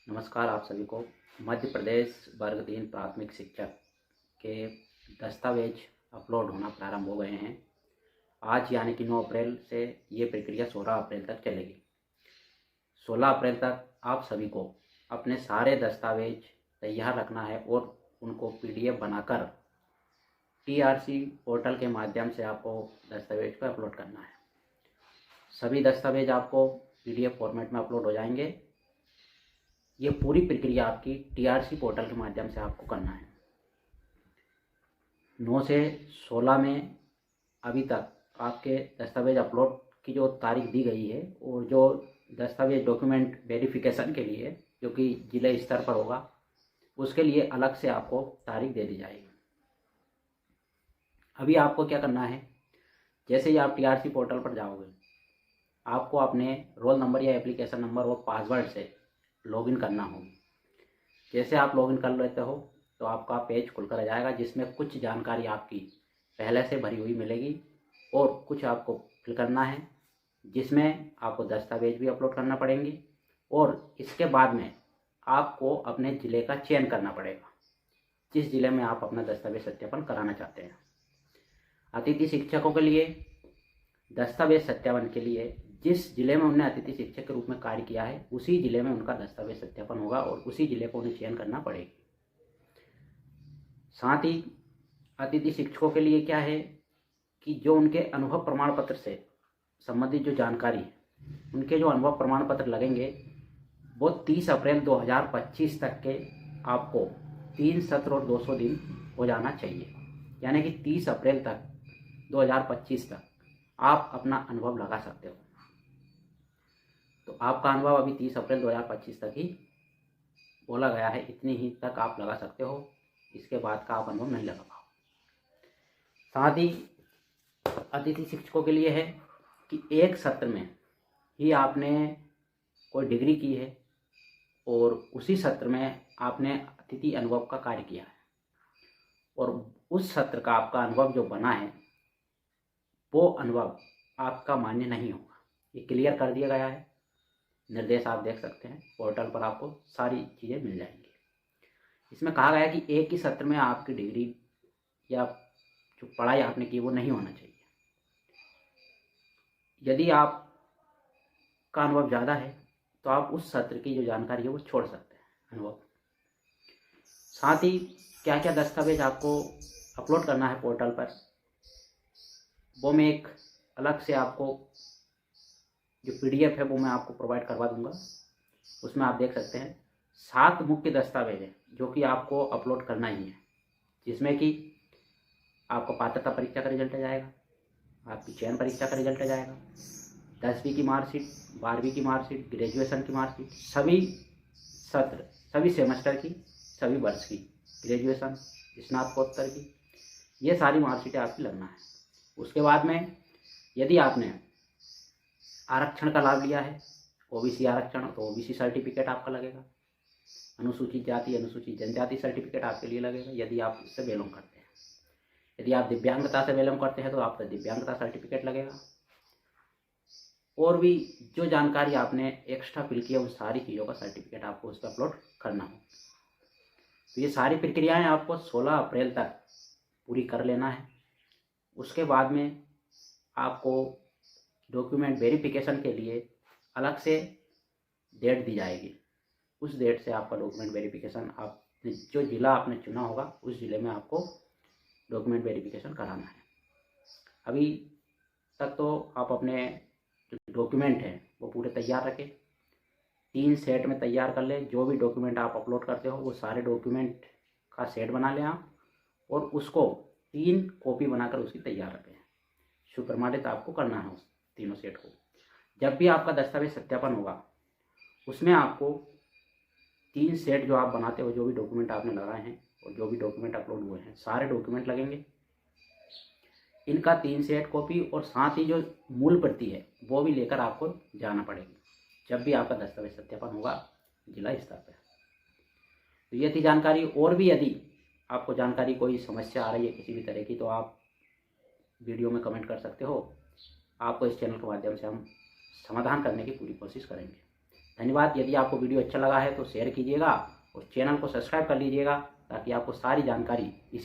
नमस्कार आप सभी को। मध्य प्रदेश वर्ग 3 प्राथमिक शिक्षक के दस्तावेज अपलोड होना प्रारंभ हो गए हैं। आज यानी कि 9 अप्रैल से ये प्रक्रिया 16 अप्रैल तक चलेगी। 16 अप्रैल तक आप सभी को अपने सारे दस्तावेज तैयार रखना है और उनको पीडीएफ बनाकर टीआरसी पोर्टल के माध्यम से आपको दस्तावेज को अपलोड करना है। सभी दस्तावेज आपको पीडीएफ फॉर्मेट में अपलोड हो जाएंगे। ये पूरी प्रक्रिया आपकी टीआरसी पोर्टल के माध्यम से आपको करना है। 9 से 16 में अभी तक आपके दस्तावेज अपलोड की जो तारीख दी गई है और जो दस्तावेज डॉक्यूमेंट वेरिफिकेशन के लिए जो कि जिले स्तर पर होगा उसके लिए अलग से आपको तारीख दे दी जाएगी। अभी आपको क्या करना है, जैसे ही आप टीआरसी पोर्टल पर जाओगे आपको अपने रोल नंबर या एप्लीकेशन नंबर और पासवर्ड से लॉगिन करना होगा। जैसे आप लॉगिन कर लेते हो तो आपका पेज खुलकर आ जाएगा जिसमें कुछ जानकारी आपकी पहले से भरी हुई मिलेगी और कुछ आपको फिल करना है जिसमें आपको दस्तावेज भी अपलोड करना पड़ेंगे और इसके बाद में आपको अपने ज़िले का चयन करना पड़ेगा जिस ज़िले में आप अपना दस्तावेज सत्यापन कराना चाहते हैं। अतिथि शिक्षकों के लिए दस्तावेज सत्यापन के लिए जिस जिले में उन्होंने अतिथि शिक्षक के रूप में कार्य किया है उसी जिले में उनका दस्तावेज सत्यापन होगा और उसी जिले को उन्हें चयन करना पड़ेगी। साथ ही अतिथि शिक्षकों के लिए क्या है कि जो उनके अनुभव प्रमाण पत्र से संबंधित जो जानकारी है उनके जो अनुभव प्रमाण पत्र लगेंगे वो 30 अप्रैल 2025 तक के आपको 3 सत्र और 200 दिन हो जाना चाहिए। यानी कि 30 अप्रैल तक 2025 तक आप अपना अनुभव लगा सकते हो। तो आपका अनुभव अभी 30 अप्रैल 2025 तक ही बोला गया है, इतनी ही तक आप लगा सकते हो, इसके बाद का आप अनुभव नहीं लगा पाओ। साथ ही अतिथि शिक्षकों के लिए है कि एक सत्र में ही आपने कोई डिग्री की है और उसी सत्र में आपने अतिथि अनुभव का कार्य किया है और उस सत्र का आपका अनुभव जो बना है वो अनुभव आपका मान्य नहीं होगा। ये क्लियर कर दिया गया है। निर्देश आप देख सकते हैं पोर्टल पर, आपको सारी चीज़ें मिल जाएंगी। इसमें कहा गया है कि एक ही सत्र में आपकी डिग्री या जो पढ़ाई आपने की वो नहीं होना चाहिए। यदि आपका अनुभव ज़्यादा है तो आप उस सत्र की जो जानकारी है वो छोड़ सकते हैं अनुभव। साथ ही क्या क्या दस्तावेज आपको अपलोड करना है पोर्टल पर वो मैं एक अलग से आपको जो पीडीएफ है वो मैं आपको प्रोवाइड करवा दूंगा। उसमें आप देख सकते हैं 7 मुख्य दस्तावेज हैं जो कि आपको अपलोड करना ही है, जिसमें कि आपको पात्रता परीक्षा का रिजल्ट आ जाएगा, आपकी चयन परीक्षा का रिजल्ट आ जाएगा, 10वीं की मार्कशीट, 12वीं की मार्कशीट, ग्रेजुएशन की मार्कशीट, सभी सत्र, सभी सेमेस्टर की, सभी वर्ष की, ग्रेजुएशन, स्नातकोत्तर की, ये सारी मार्कशीटें आपकी लगना है। उसके बाद में यदि आपने आरक्षण का लाभ लिया है, ओबीसी आरक्षण, तो ओबीसी सर्टिफिकेट आपका लगेगा। अनुसूचित जाति, अनुसूचित जनजाति सर्टिफिकेट आपके लिए लगेगा यदि आप इससे बिलोंग करते हैं। यदि आप दिव्यांगता से बिलोंग करते हैं तो आपका दिव्यांगता सर्टिफिकेट लगेगा। और भी जो जानकारी आपने एक्स्ट्रा फिल किया उन सारी चीज़ों का सर्टिफिकेट आपको उस पर अपलोड करना हो। तो ये सारी प्रक्रियाएं आपको 16 अप्रैल तक पूरी कर लेना है। उसके बाद में आपको डॉक्यूमेंट वेरिफिकेशन के लिए अलग से डेट दी जाएगी। उस डेट से आपका डॉक्यूमेंट वेरिफिकेशन आपने जो ज़िला आपने चुना होगा उस ज़िले में आपको डॉक्यूमेंट वेरिफिकेशन कराना है। अभी तक तो आप अपने जो डॉक्यूमेंट हैं वो पूरे तैयार रखें, 3 सेट में तैयार कर लें। जो भी डॉक्यूमेंट आप अपलोड करते हो वो सारे डॉक्यूमेंट का सेट बना लें आप और उसको 3 कॉपी बनाकर उसकी तैयार रखें। सुप्रमाणित आपको करना है उस तीनों सेट को। जब भी आपका दस्तावेज सत्यापन होगा उसमें आपको 3 सेट जो आप बनाते हो, जो भी डॉक्यूमेंट आपने लगाए हैं और जो भी डॉक्यूमेंट अपलोड हुए हैं सारे डॉक्यूमेंट लगेंगे। इनका 3 सेट कॉपी और साथ ही जो मूल प्रति है वो भी लेकर आपको जाना पड़ेगी जब भी आपका दस्तावेज सत्यापन होगा जिला स्तर पर। तो ये थी जानकारी। और भी यदि आपको जानकारी कोई समस्या आ रही है किसी भी तरह की तो आप वीडियो में कमेंट कर सकते हो। आपको इस चैनल के माध्यम से हम समाधान करने की पूरी कोशिश करेंगे। धन्यवाद। यदि आपको वीडियो अच्छा लगा है तो शेयर कीजिएगा और चैनल को सब्सक्राइब कर लीजिएगा ताकि आपको सारी जानकारी इसी